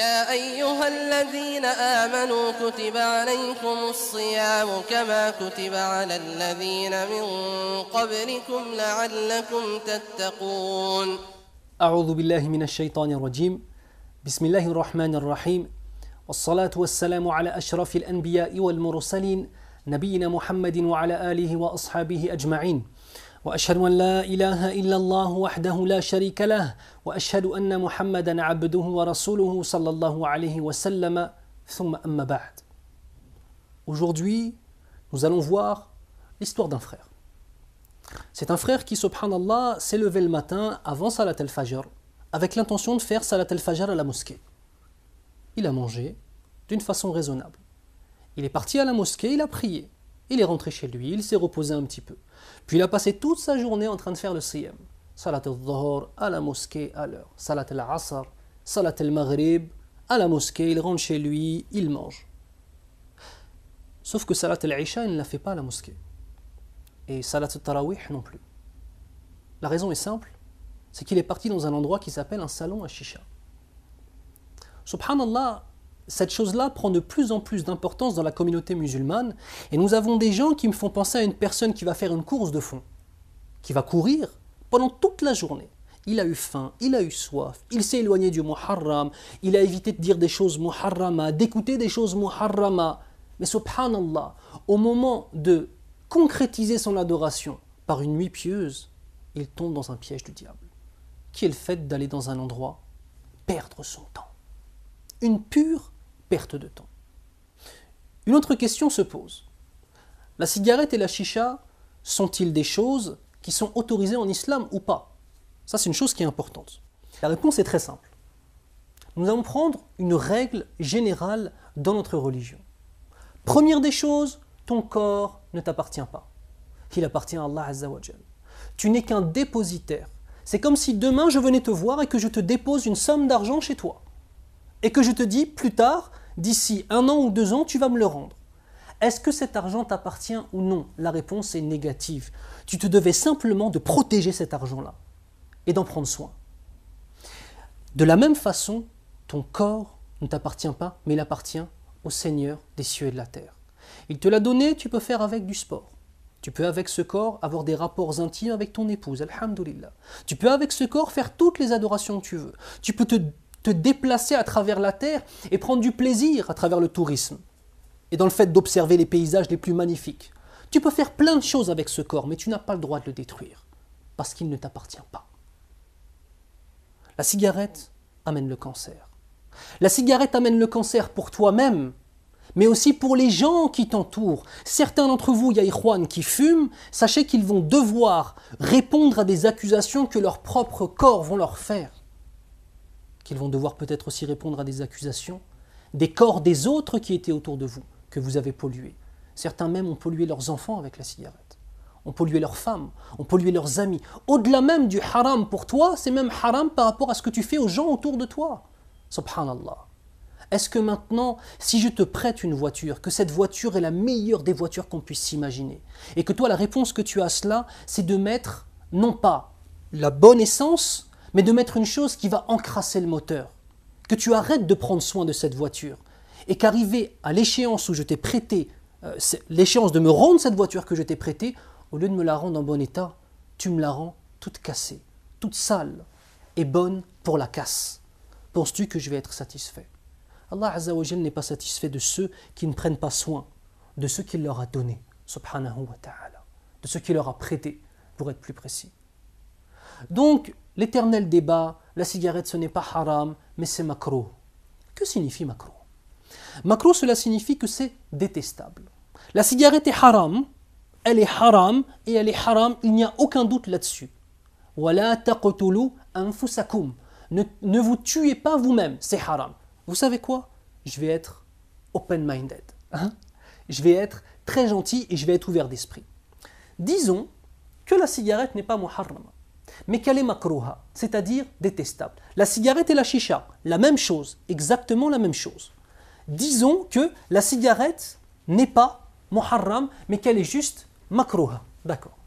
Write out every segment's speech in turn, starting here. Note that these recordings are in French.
يا أيها الذين آمنوا كتب عليكم الصيام كما كتب على الذين من قبلكم لعلكم تتقون. أعوذ بالله من الشيطان الرجيم. بسم الله الرحمن الرحيم. والصلاة والسلام على أشرف الأنبياء والمرسلين نبينا محمد وعلى آله وأصحابه أجمعين. وأشهد أن لا إله إلا الله وحده لا شريك له وأشهد أن محمدا عبده ورسوله صلى الله عليه وسلم ثم أما بعد. Aujourd'hui, nous allons voir l'histoire d'un frère. C'est un frère qui, subhanallah, s'est levé le matin avant Salat al-Fajr avec l'intention de faire Salat al-Fajr à la mosquée. Il a mangé d'une façon raisonnable. Il est parti à la mosquée, il a prié. Il est rentré chez lui, il s'est reposé un petit peu. Puis il a passé toute sa journée en train de faire le siyam. Salat al-Dhuhr, à la mosquée, à l'heure. Salat al-Asr, Salat al-Maghrib, à la mosquée, il rentre chez lui, il mange. Sauf que Salat al-Isha, il ne la fait pas à la mosquée. Et Salat al-Tarawih non plus. La raison est simple, c'est qu'il est parti dans un endroit qui s'appelle un salon à chicha. Subhanallah, cette chose-là prend de plus en plus d'importance dans la communauté musulmane et nous avons des gens qui me font penser à une personne qui va faire une course de fond, qui va courir pendant toute la journée. Il a eu faim, il a eu soif, il s'est éloigné du muharram, il a évité de dire des choses muharrama, d'écouter des choses muharrama. Mais subhanallah, au moment de concrétiser son adoration par une nuit pieuse, il tombe dans un piège du diable, qui est le fait d'aller dans un endroit perdre son temps. Une pure perte de temps. Une autre question se pose. La cigarette et la chicha sont-ils des choses qui sont autorisées en islam ou pas? Ça, c'est une chose qui est importante. La réponse est très simple. Nous allons prendre une règle générale dans notre religion. Première des choses, ton corps ne t'appartient pas. Il appartient à Allah Azza wa Jal. Tu n'es qu'un dépositaire. C'est comme si demain je venais te voir et que je te dépose une somme d'argent chez toi. Et que je te dis plus tard, d'ici 1 an ou 2 ans, tu vas me le rendre. Est-ce que cet argent t'appartient ou non? La réponse est négative. Tu te devais simplement de protéger cet argent-là et d'en prendre soin. De la même façon, ton corps ne t'appartient pas, mais il appartient au Seigneur des cieux et de la terre. Il te l'a donné, tu peux faire avec du sport. Tu peux avec ce corps avoir des rapports intimes avec ton épouse, alhamdoulilah. Tu peux avec ce corps faire toutes les adorations que tu veux. Tu peux te déplacer à travers la terre et prendre du plaisir à travers le tourisme et dans le fait d'observer les paysages les plus magnifiques. Tu peux faire plein de choses avec ce corps, mais tu n'as pas le droit de le détruire parce qu'il ne t'appartient pas. La cigarette amène le cancer. La cigarette amène le cancer pour toi-même, mais aussi pour les gens qui t'entourent. Certains d'entre vous, ya ikhwan, qui fument, sachez qu'ils vont devoir répondre à des accusations que leur propre corps vont leur faire. Qu'ils vont devoir peut-être aussi répondre à des accusations des corps des autres qui étaient autour de vous, que vous avez pollués. Certains même ont pollué leurs enfants avec la cigarette, ont pollué leurs femmes, ont pollué leurs amis. Au-delà même du haram pour toi, c'est même haram par rapport à ce que tu fais aux gens autour de toi. Subhanallah. Est-ce que maintenant, si je te prête une voiture, que cette voiture est la meilleure des voitures qu'on puisse s'imaginer, et que toi, la réponse que tu as à cela, c'est de mettre, non pas la bonne essence, mais de mettre une chose qui va encrasser le moteur, que tu arrêtes de prendre soin de cette voiture, et qu'arrivé à l'échéance où je t'ai prêté, l'échéance de me rendre cette voiture que je t'ai prêtée, au lieu de me la rendre en bon état, tu me la rends toute cassée, toute sale, et bonne pour la casse. Penses-tu que je vais être satisfait? Allah Azza wa Jal n'est pas satisfait de ceux qui ne prennent pas soin de ce qu'il leur a donné, subhanahu wa ta'ala, de ce qu'il leur a prêté, pour être plus précis. Donc, l'éternel débat, la cigarette ce n'est pas haram, mais c'est makruh. Que signifie makruh? Makruh, cela signifie que c'est détestable. La cigarette est haram, elle est haram, et elle est haram, il n'y a aucun doute là-dessus. وَلَا تَقْتُلُوا أَنفُسَكُمْ. Ne vous tuez pas vous-même, c'est haram. Vous savez quoi? Je vais être open-minded. Je vais être très gentil et je vais être ouvert d'esprit. Disons que la cigarette n'est pas muharrama, mais qu'elle est makruha, c'est-à-dire détestable. La cigarette et la chicha, la même chose, exactement la même chose. Disons que la cigarette n'est pas muharram, mais qu'elle est juste makruha. D'accord.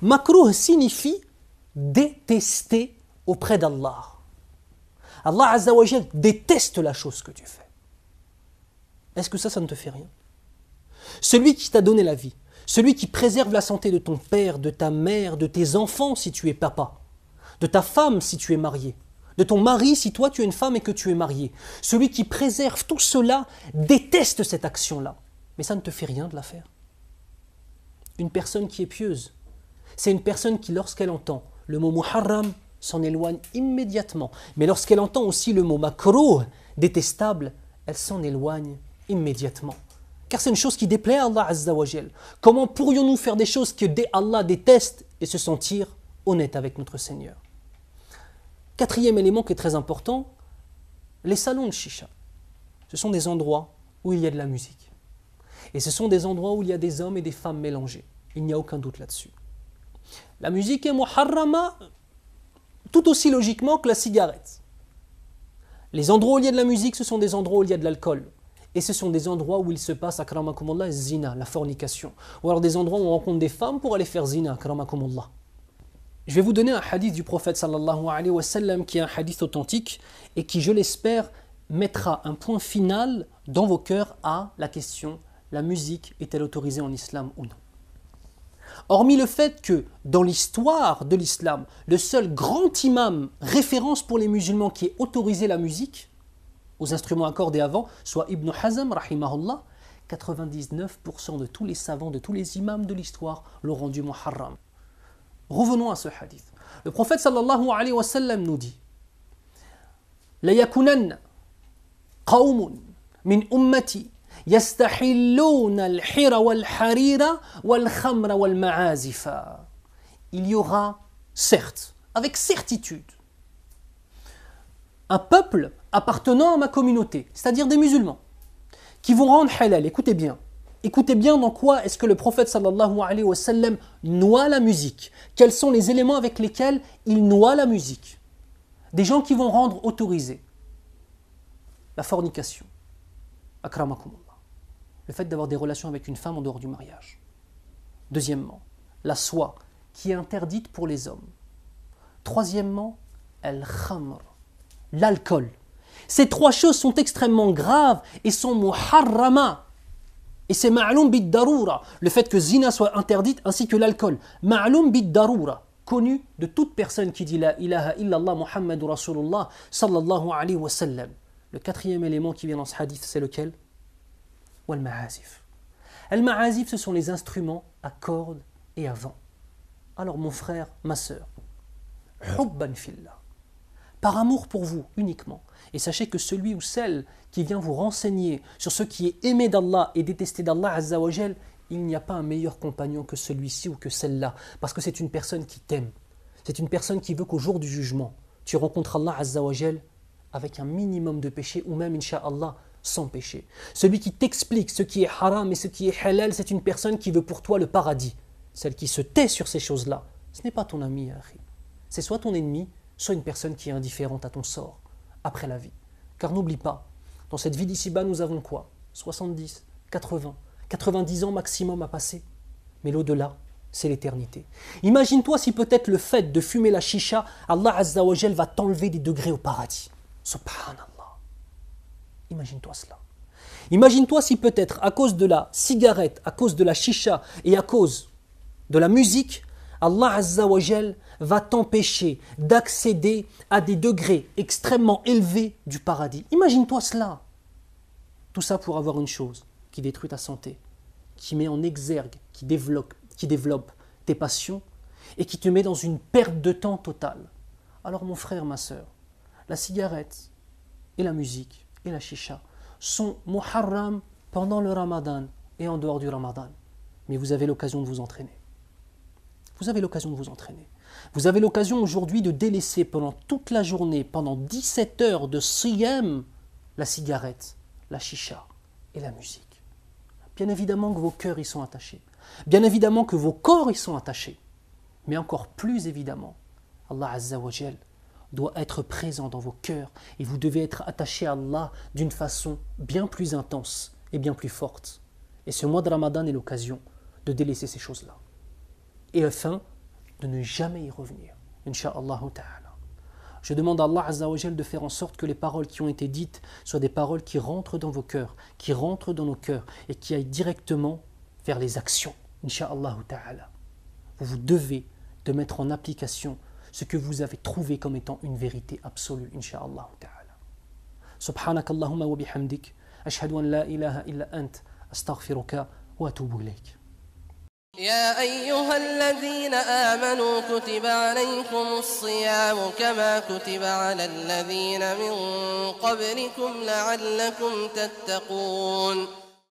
Makruh signifie détester auprès d'Allah. Allah Azza wa Jal déteste la chose que tu fais. Est-ce que ça ne te fait rien? Celui qui t'a donné la vie, celui qui préserve la santé de ton père, de ta mère, de tes enfants si tu es papa, de ta femme si tu es marié, de ton mari si toi tu es une femme et que tu es marié, celui qui préserve tout cela déteste cette action-là. Mais ça ne te fait rien de la faire. Une personne qui est pieuse, c'est une personne qui, lorsqu'elle entend le mot muharram, s'en éloigne immédiatement. Mais lorsqu'elle entend aussi le mot makrouh, détestable, elle s'en éloigne immédiatement. Car c'est une chose qui déplaît à Allah Azza wa Jal. Comment pourrions-nous faire des choses que Allah déteste et se sentir honnête avec notre Seigneur? Quatrième élément qui est très important, les salons de chicha. Ce sont des endroits où il y a de la musique. Et ce sont des endroits où il y a des hommes et des femmes mélangés. Il n'y a aucun doute là-dessus. La musique est muharrama tout aussi logiquement que la cigarette. Les endroits où il y a de la musique, ce sont des endroits où il y a de l'alcool. Et ce sont des endroits où il se passe, akramakumullah, zina, la fornication. Ou alors des endroits où on rencontre des femmes pour aller faire zina, akramakumullah. Je vais vous donner un hadith du prophète sallallahu alayhi wa sallam qui est un hadith authentique et qui, je l'espère, mettra un point final dans vos cœurs à la question: la musique est-elle autorisée en islam ou non? Hormis le fait que dans l'histoire de l'islam, le seul grand imam référence pour les musulmans qui ait autorisé la musique aux instruments accordés avant, soit Ibn Hazm, rahimahullah, 99% de tous les savants, de tous les imams de l'histoire l'ont rendu muharram. Revenons à ce hadith. Le prophète sallallahu alayhi wa sallam nous dit: La yakunanna qawmun min ummati yastahilluna al-hira wal-harira wal-khamra wal-ma'azifa. Il y aura, certes, avec certitude, un peuple appartenant à ma communauté, c'est-à-dire des musulmans, qui vont rendre halal. Écoutez bien dans quoi est-ce que le prophète sallallahu alayhi wa sallam noie la musique. Quels sont les éléments avec lesquels il noie la musique? Des gens qui vont rendre autorisé la fornication, akramakumullah, le fait d'avoir des relations avec une femme en dehors du mariage. Deuxièmement, la soie qui est interdite pour les hommes. Troisièmement, al-khamr, l'alcool. Ces trois choses sont extrêmement graves et sont muharrama. Et c'est ma'loum bid darura, le fait que zina soit interdite ainsi que l'alcool. Ma'loum bid darura, connu de toute personne qui dit la ilaha illallah Muhammadur Rasulullah sallallahu alayhi wa sallam. Le quatrième élément qui vient dans ce hadith, c'est lequel? Wal ma'azif. Al ma'azif, ce sont les instruments à cordes et à vent. Alors mon frère, ma sœur, hubban fillah, par amour pour vous uniquement. Et sachez que celui ou celle qui vient vous renseigner sur ce qui est aimé d'Allah et détesté d'Allah Azza wa Jal, il n'y a pas un meilleur compagnon que celui-ci ou que celle-là. Parce que c'est une personne qui t'aime. C'est une personne qui veut qu'au jour du jugement, tu rencontres Allah Azza wa Jal avec un minimum de péché ou même, incha'Allah, sans péché. Celui qui t'explique ce qui est haram et ce qui est halal, c'est une personne qui veut pour toi le paradis. Celle qui se tait sur ces choses-là, ce n'est pas ton ami, c'est soit ton ennemi, soit une personne qui est indifférente à ton sort après la vie. Car n'oublie pas, dans cette vie d'ici-bas, nous avons quoi? 70, 80, 90 ans maximum à passer. Mais l'au-delà, c'est l'éternité. Imagine-toi si peut-être le fait de fumer la chicha, Allah Azza wa Jal va t'enlever des degrés au paradis. Subhanallah. Imagine-toi cela. Imagine-toi si peut-être à cause de la cigarette, à cause de la chicha et à cause de la musique, Allah Azza wa Jal va t'empêcher d'accéder à des degrés extrêmement élevés du paradis. Imagine-toi cela. Tout ça pour avoir une chose qui détruit ta santé, qui met en exergue, qui développe tes passions et qui te met dans une perte de temps totale. Alors mon frère, ma sœur, la cigarette et la musique et la chicha sont muharram pendant le ramadan et en dehors du ramadan. Mais vous avez l'occasion de vous entraîner. Vous avez l'occasion de vous entraîner. Vous avez l'occasion aujourd'hui de délaisser pendant toute la journée, pendant 17 heures de siyam, la cigarette, la chicha et la musique. Bien évidemment que vos cœurs y sont attachés. Bien évidemment que vos corps y sont attachés. Mais encore plus évidemment, Allah Azza wa Jal doit être présent dans vos cœurs et vous devez être attaché à Allah d'une façon bien plus intense et bien plus forte. Et ce mois de Ramadan est l'occasion de délaisser ces choses-là. Et afin de ne jamais y revenir, Inch'Allah ta'ala. Je demande à Allah Azza wa Jal de faire en sorte que les paroles qui ont été dites soient des paroles qui rentrent dans vos cœurs, qui rentrent dans nos cœurs et qui aillent directement vers les actions, Inch'Allah ta'ala. Vous devez de mettre en application ce que vous avez trouvé comme étant une vérité absolue, Inch'Allah ta'ala. Subhanakallahumma wa bihamdik, ashhadu an la ilaha illa ant, astaghfiruka wa atubu ilayk. يا أيها الذين آمنوا كتب عليكم الصيام كما كتب على الذين من قبلكم لعلكم تتقون